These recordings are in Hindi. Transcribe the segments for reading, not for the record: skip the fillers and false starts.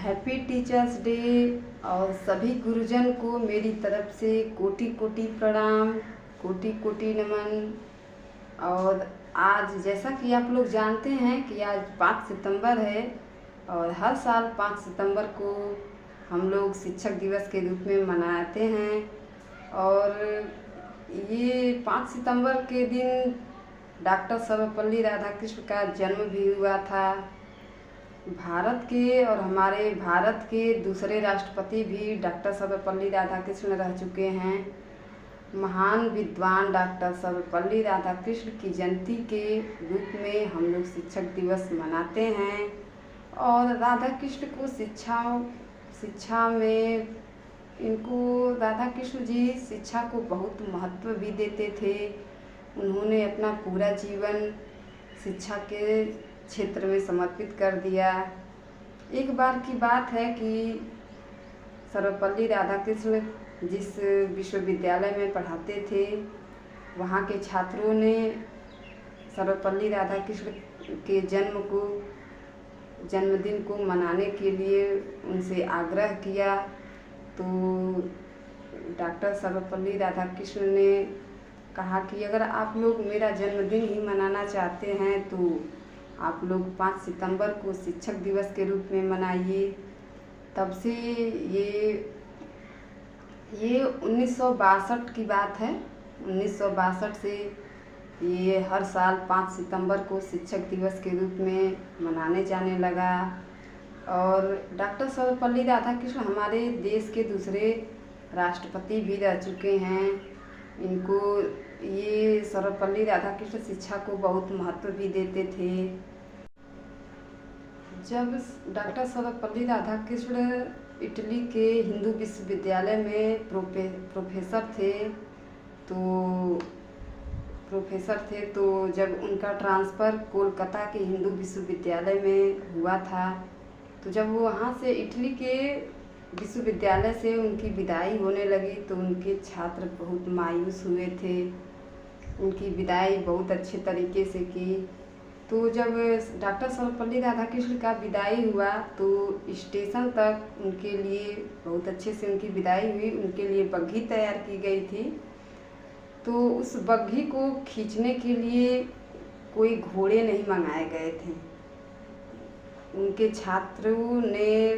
Happy teachers day. और सभी गुरुजन को मेरी तरफ से कोटि कोटि प्रणाम, कोटि कोटि नमन। और आज जैसा कि आप लोग जानते हैं कि आज 5 सितंबर है और हर साल 5 सितंबर को हम लोग शिक्षक दिवस के रूप में मनाते हैं। और ये 5 सितंबर के दिन डॉक्टर सर्वपल्ली राधाकृष्ण का जन्म भी हुआ था। भारत के और हमारे भारत के दूसरे राष्ट्रपति भी डॉक्टर सर्वपल्ली राधाकृष्ण रह चुके हैं। महान विद्वान डॉक्टर सर्वपल्ली राधाकृष्ण की जयंती के रूप में हम लोग शिक्षक दिवस मनाते हैं। और राधाकृष्ण को शिक्षा में राधाकृष्ण जी शिक्षा को बहुत महत्व भी देते थे। उन्होंने अपना पूरा जीवन शिक्षा के क्षेत्र में समर्पित कर दिया। एक बार की बात है कि सर्वपल्ली राधाकृष्ण जिस विश्वविद्यालय में पढ़ाते थे, वहाँ के छात्रों ने सर्वपल्ली राधाकृष्ण के जन्मदिन को मनाने के लिए उनसे आग्रह किया। तो डॉक्टर सर्वपल्ली राधाकृष्ण ने कहा कि अगर आप लोग मेरा जन्मदिन ही मनाना चाहते हैं तो आप लोग 5 सितंबर को शिक्षक दिवस के रूप में मनाइए। तब से ये 1962 की बात है। 1962 से ये हर साल 5 सितंबर को शिक्षक दिवस के रूप में मनाने जाने लगा। और डॉक्टर सर्वपल्ली राधाकृष्ण हमारे देश के दूसरे राष्ट्रपति भी रह चुके हैं। इनको ये सर्वपल्ली राधाकृष्ण शिक्षा को बहुत महत्व भी देते थे। जब डॉक्टर सर्वपल्ली राधाकृष्ण इटली के हिंदू विश्वविद्यालय में प्रोफेसर थे तो जब उनका ट्रांसफ़र कोलकाता के हिंदू विश्वविद्यालय में हुआ था, तो जब वो वहाँ से इटली के विश्वविद्यालय से उनकी विदाई होने लगी तो उनके छात्र बहुत मायूस हुए थे। उनकी विदाई बहुत अच्छे तरीके से की। तो जब डॉक्टर सर्वपल्ली राधाकृष्ण का विदाई हुआ तो स्टेशन तक उनके लिए बहुत अच्छे से उनकी विदाई हुई। उनके लिए बग्घी तैयार की गई थी। तो उस बग्घी को खींचने के लिए कोई घोड़े नहीं मंगाए गए थे। उनके छात्रों ने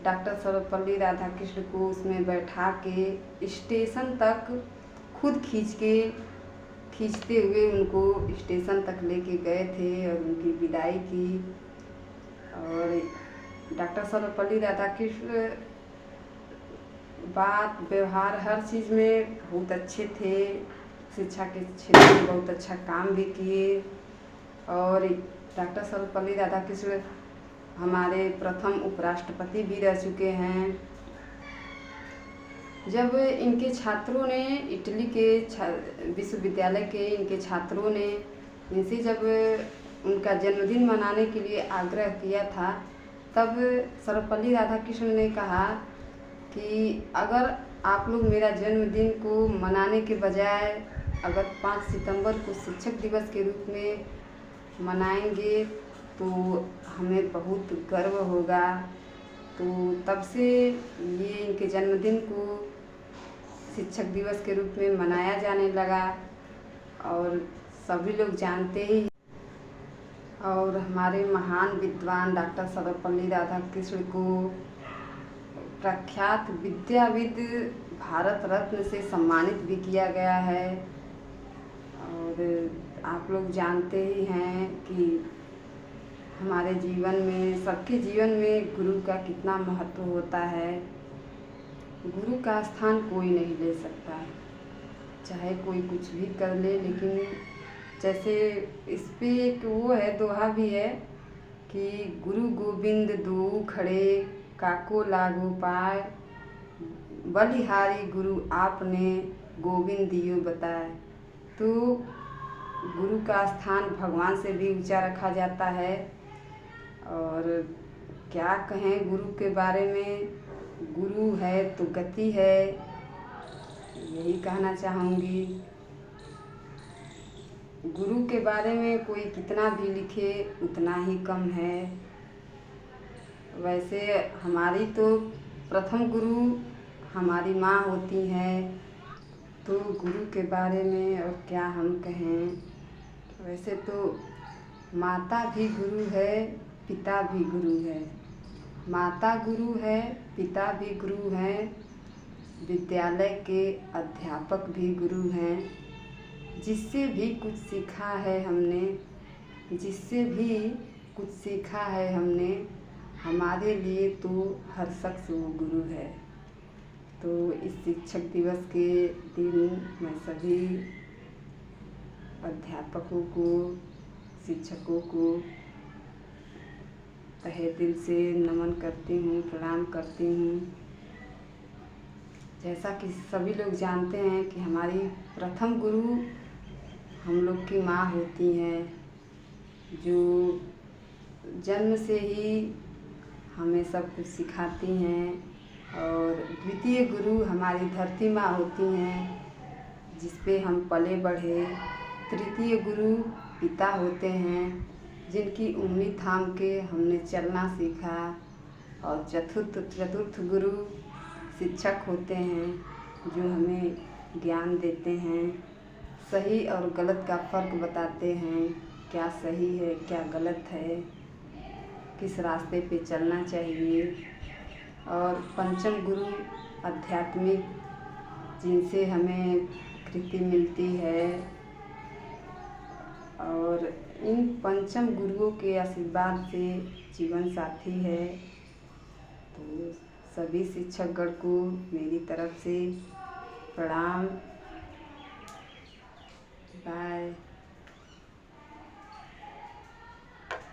डॉक्टर सर्वपल्ली राधाकृष्ण को उसमें बैठा के स्टेशन तक खुद खींचते हुए उनको स्टेशन तक लेके गए थे और उनकी विदाई की। और डॉक्टर सर्वपल्ली राधाकृष्ण बात व्यवहार हर चीज़ में बहुत अच्छे थे। शिक्षा के क्षेत्र में बहुत अच्छा काम भी किए। और डॉक्टर सर्वपल्ली राधाकृष्ण हमारे प्रथम उपराष्ट्रपति भी रह चुके हैं। जब इनके छात्रों ने इटली के विश्वविद्यालय के इनके छात्रों ने इनसे जब उनका जन्मदिन मनाने के लिए आग्रह किया था, तब सर्वपल्ली राधाकृष्ण ने कहा कि अगर आप लोग मेरा जन्मदिन को मनाने के बजाय अगर 5 सितंबर को शिक्षक दिवस के रूप में मनाएंगे तो हमें बहुत गर्व होगा। तो तब से ये इनके जन्मदिन को शिक्षक दिवस के रूप में मनाया जाने लगा और सभी लोग जानते ही। और हमारे महान विद्वान डॉक्टर सर्वपल्ली राधाकृष्ण को प्रख्यात विद्याविद भारत रत्न से सम्मानित भी किया गया है। और आप लोग जानते ही हैं कि हमारे जीवन में, सबके जीवन में गुरु का कितना महत्व होता है। गुरु का स्थान कोई नहीं ले सकता, चाहे कोई कुछ भी कर ले। लेकिन जैसे इस पे एक वो है, दोहा भी है कि गुरु गोविंद दो खड़े काको लागो पाए, बलिहारी गुरु आपने गोविंद दियो बताए। तो गुरु का स्थान भगवान से भी ऊंचा रखा जाता है। और क्या कहें गुरु के बारे में, गुरु है तो गति है, यही कहना चाहूँगी। गुरु के बारे में कोई कितना भी लिखे उतना ही कम है। वैसे हमारी तो प्रथम गुरु हमारी माँ होती हैं, तो गुरु के बारे में और क्या हम कहें। वैसे तो माता भी गुरु है, पिता भी गुरु है। माता गुरु है, पिता भी गुरु हैं, विद्यालय के अध्यापक भी गुरु हैं। जिससे भी कुछ सीखा है हमने, जिससे भी कुछ सीखा है हमने, हमारे लिए तो हर शख्स वो गुरु है। तो इस शिक्षक दिवस के दिन मैं सभी अध्यापकों को, शिक्षकों को तहे दिल से नमन करती हूँ, प्रणाम करती हूँ। जैसा कि सभी लोग जानते हैं कि हमारी प्रथम गुरु हम लोग की माँ होती हैं, जो जन्म से ही हमें सब कुछ सिखाती हैं। और द्वितीय गुरु हमारी धरती माँ होती हैं, जिस पे हम पले बढ़े। तृतीय गुरु पिता होते हैं, जिनकी उंगली थाम के हमने चलना सीखा। और चतुर्थ गुरु शिक्षक होते हैं, जो हमें ज्ञान देते हैं, सही और गलत का फ़र्क बताते हैं, क्या सही है क्या गलत है, किस रास्ते पे चलना चाहिए। और पंचम गुरु आध्यात्मिक, जिनसे हमें कृति मिलती है। और इन पंचम गुरुओं के आशीर्वाद से जीवन साथी है। तो सभी शिक्षकगण को मेरी तरफ से प्रणाम। बाय।